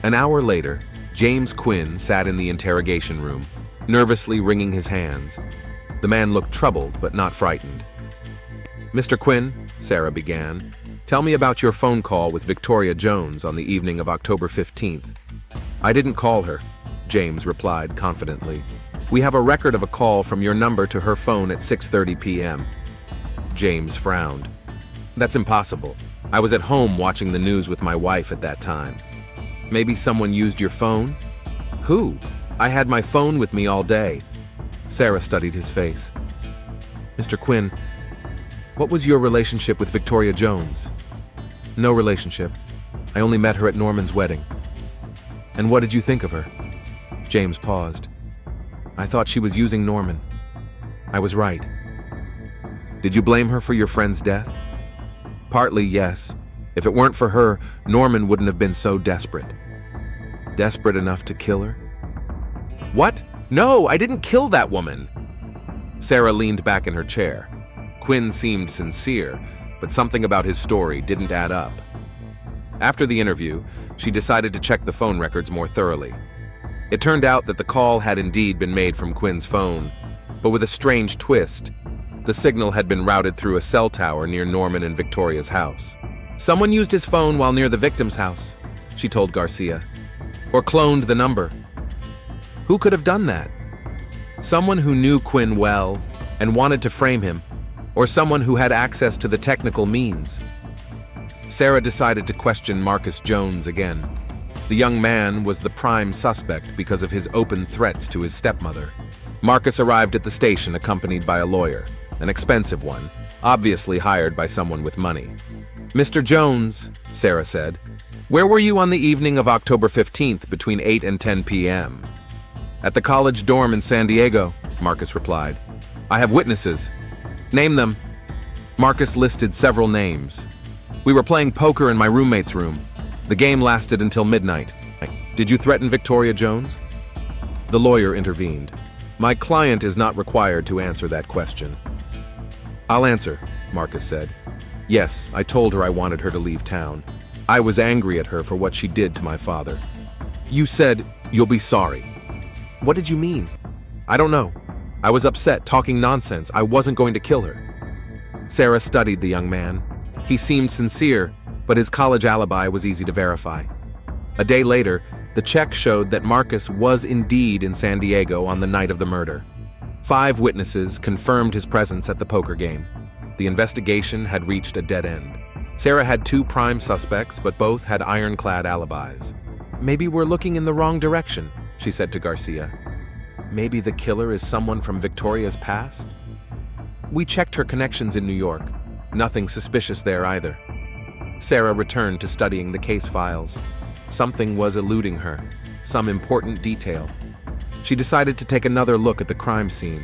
An hour later, James Quinn sat in the interrogation room, nervously wringing his hands. The man looked troubled, but not frightened. "Mr. Quinn," Sarah began, "tell me about your phone call with Victoria Jones on the evening of October 15th. "I didn't call her," James replied confidently. "We have a record of a call from your number to her phone at 6:30 p.m. James frowned. "That's impossible. I was at home watching the news with my wife at that time." "Maybe someone used your phone?" "Who? I had my phone with me all day." Sarah studied his face. "Mr. Quinn, what was your relationship with Victoria Jones?" "No relationship. I only met her at Norman's wedding." "And what did you think of her?" James paused. "I thought she was using Norman. I was right." "Did you blame her for your friend's death?" "Partly, yes. If it weren't for her, Norman wouldn't have been so desperate." "Desperate enough to kill her?" "What? No, I didn't kill that woman!" Sarah leaned back in her chair. Quinn seemed sincere, but something about his story didn't add up. After the interview, she decided to check the phone records more thoroughly. It turned out that the call had indeed been made from Quinn's phone, but with a strange twist. The signal had been routed through a cell tower near Norman and Victoria's house. "Someone used his phone while near the victim's house," she told Garcia. "Or cloned the number." Who could have done that? Someone who knew Quinn well and wanted to frame him, or someone who had access to the technical means? Sarah decided to question Marcus Jones again. The young man was the prime suspect because of his open threats to his stepmother. Marcus arrived at the station accompanied by a lawyer, an expensive one, obviously hired by someone with money. "Mr. Jones," Sarah said, "where were you on the evening of October 15th between 8 and 10 p.m.? "At the college dorm in San Diego," Marcus replied. "I have witnesses." "Name them." Marcus listed several names. "We were playing poker in my roommate's room. The game lasted until midnight." "Did you threaten Victoria Jones?" The lawyer intervened. "My client is not required to answer that question." "I'll answer," Marcus said. "Yes, I told her I wanted her to leave town. I was angry at her for what she did to my father." "You said, 'You'll be sorry.' What did you mean?" "I don't know. I was upset, talking nonsense. I wasn't going to kill her." Sarah studied the young man. He seemed sincere, but his college alibi was easy to verify. A day later, the check showed that Marcus was indeed in San Diego on the night of the murder. 5 witnesses confirmed his presence at the poker game. The investigation had reached a dead end. Sarah had 2 prime suspects, but both had ironclad alibis. "Maybe we're looking in the wrong direction," she said to Garcia. "Maybe the killer is someone from Victoria's past?" "We checked her connections in New York. Nothing suspicious there either." Sarah returned to studying the case files. Something was eluding her, some important detail. She decided to take another look at the crime scene.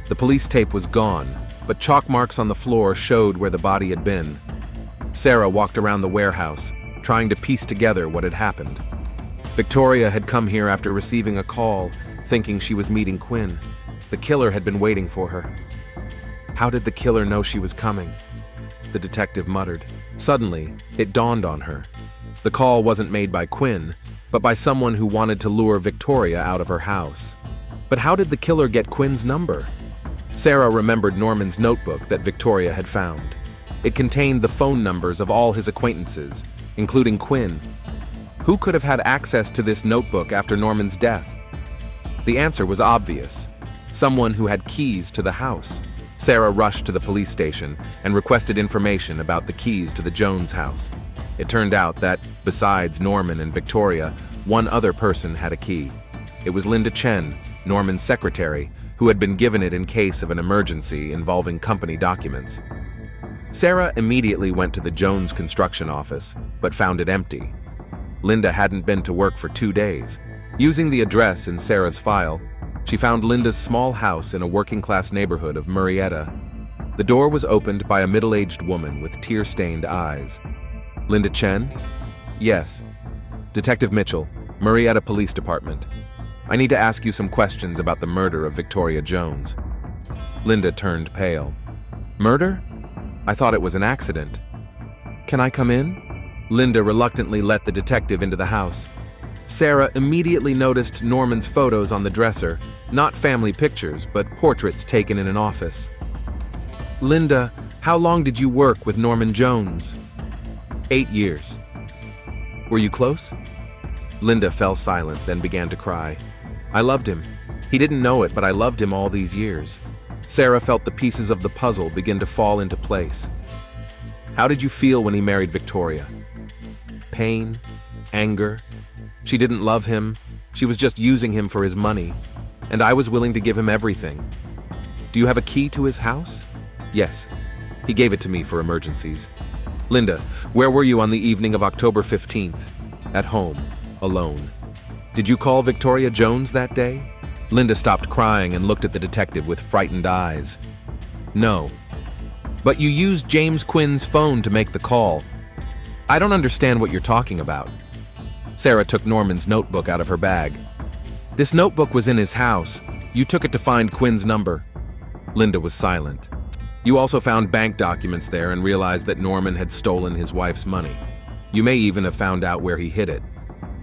The police tape was gone, but chalk marks on the floor showed where the body had been. Sarah walked around the warehouse, trying to piece together what had happened. Victoria had come here after receiving a call, thinking she was meeting Quinn. The killer had been waiting for her. How did the killer know she was coming? The detective muttered. Suddenly, it dawned on her. The call wasn't made by Quinn, but by someone who wanted to lure Victoria out of her house. But how did the killer get Quinn's number? Sarah remembered Norman's notebook that Victoria had found. It contained the phone numbers of all his acquaintances, including Quinn. Who could have had access to this notebook after Norman's death? The answer was obvious. Someone who had keys to the house. Sarah rushed to the police station and requested information about the keys to the Jones house. It turned out that, besides Norman and Victoria, one other person had a key. It was Linda Chen, Norman's secretary, who had been given it in case of an emergency involving company documents. Sarah immediately went to the Jones construction office, but found it empty. Linda hadn't been to work for 2 days. Using the address in Sarah's file, she found Linda's small house in a working-class neighborhood of Murrieta. The door was opened by a middle-aged woman with tear-stained eyes. "Linda Chen?" "Yes." "Detective Mitchell, Murrieta Police Department. I need to ask you some questions about the murder of Victoria Jones." Linda turned pale. "Murder? I thought it was an accident. Can I come in? Linda reluctantly let the detective into the house. Sarah immediately noticed Norman's photos on the dresser, not family pictures, but portraits taken in an office. Linda, how long did you work with Norman Jones? 8 years. Were you close? Linda fell silent, then began to cry. I loved him. He didn't know it, but I loved him all these years. Sarah felt the pieces of the puzzle begin to fall into place. How did you feel when he married Victoria? Pain? Anger? She didn't love him. She was just using him for his money. And I was willing to give him everything. Do you have a key to his house? Yes. He gave it to me for emergencies. Linda, where were you on the evening of October 15th? At home, alone. Did you call Victoria Jones that day? Linda stopped crying and looked at the detective with frightened eyes. No. But you used James Quinn's phone to make the call. I don't understand what you're talking about. Sarah took Norman's notebook out of her bag. This notebook was in his house. You took it to find Quinn's number. Linda was silent. You also found bank documents there and realized that Norman had stolen his wife's money. You may even have found out where he hid it.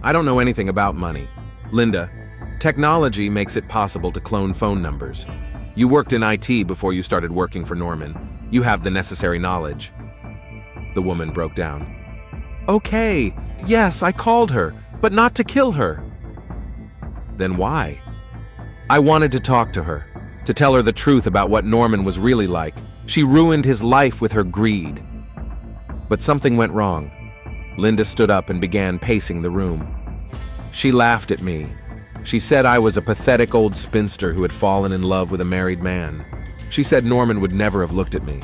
I don't know anything about money. Linda, technology makes it possible to clone phone numbers. You worked in IT before you started working for Norman. You have the necessary knowledge. The woman broke down. Okay, yes, I called her, but not to kill her. Then why? I wanted to talk to her, to tell her the truth about what Norman was really like. She ruined his life with her greed. But something went wrong. Linda stood up and began pacing the room. She laughed at me. She said I was a pathetic old spinster who had fallen in love with a married man. She said Norman would never have looked at me.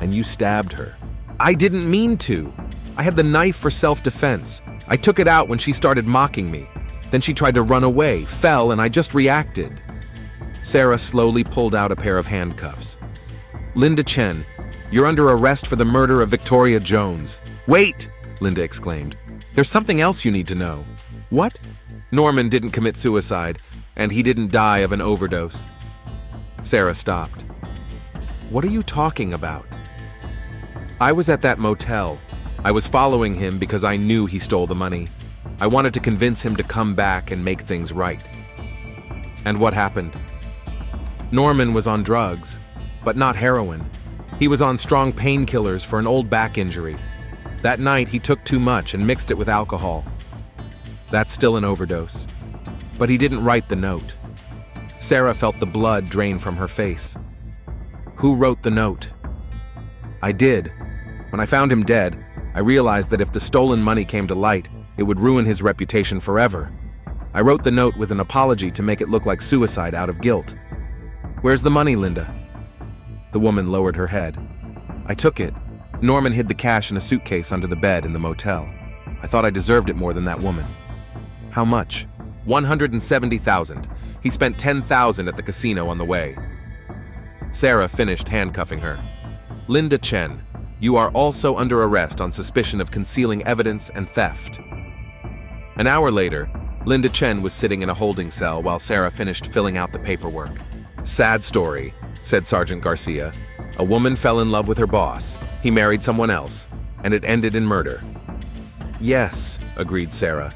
And you stabbed her. I didn't mean to. I had the knife for self-defense. I took it out when she started mocking me. Then she tried to run away, fell, and I just reacted. Sarah slowly pulled out a pair of handcuffs. Linda Chen, you're under arrest for the murder of Victoria Jones. Wait, Linda exclaimed. There's something else you need to know. What? Norman didn't commit suicide, and he didn't die of an overdose. Sarah stopped. What are you talking about? I was at that motel. I was following him because I knew he stole the money. I wanted to convince him to come back and make things right. And what happened? Norman was on drugs, but not heroin. He was on strong painkillers for an old back injury. That night, he took too much and mixed it with alcohol. That's still an overdose. But he didn't write the note. Sarah felt the blood drain from her face. Who wrote the note? I did. When I found him dead, I realized that if the stolen money came to light, it would ruin his reputation forever. I wrote the note with an apology to make it look like suicide out of guilt. Where's the money, Linda? The woman lowered her head. I took it. Norman hid the cash in a suitcase under the bed in the motel. I thought I deserved it more than that woman. How much? $170,000. He spent $10,000 at the casino on the way. Sarah finished handcuffing her. Linda Chen, you are also under arrest on suspicion of concealing evidence and theft. An hour later, Linda Chen was sitting in a holding cell while Sarah finished filling out the paperwork. Sad story, said Sergeant Garcia. A woman fell in love with her boss. He married someone else, and it ended in murder. Yes, agreed Sarah.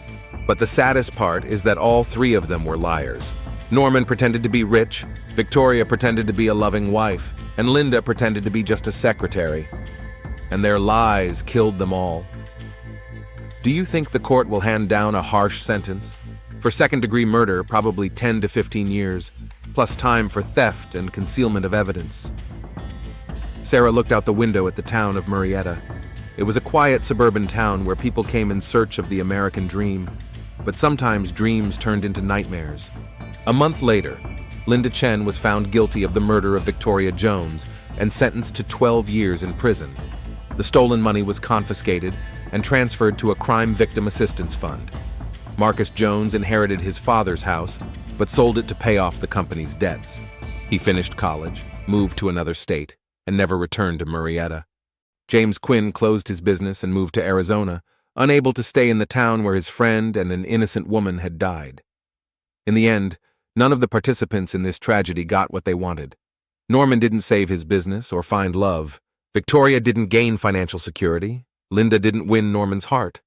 But the saddest part is that all three of them were liars. Norman pretended to be rich, Victoria pretended to be a loving wife, and Linda pretended to be just a secretary. And their lies killed them all. Do you think the court will hand down a harsh sentence? For second-degree murder, probably 10 to 15 years, plus time for theft and concealment of evidence. Sarah looked out the window at the town of Murrieta. It was a quiet suburban town where people came in search of the American dream, but sometimes dreams turned into nightmares. A month later, Linda Chen was found guilty of the murder of Victoria Jones and sentenced to 12 years in prison. The stolen money was confiscated and transferred to a crime victim assistance fund. Marcus Jones inherited his father's house, but sold it to pay off the company's debts. He finished college, moved to another state, and never returned to Murrieta. James Quinn closed his business and moved to Arizona, unable to stay in the town where his friend and an innocent woman had died. In the end, none of the participants in this tragedy got what they wanted. Norman didn't save his business or find love, Victoria didn't gain financial security. Linda didn't win Norman's heart.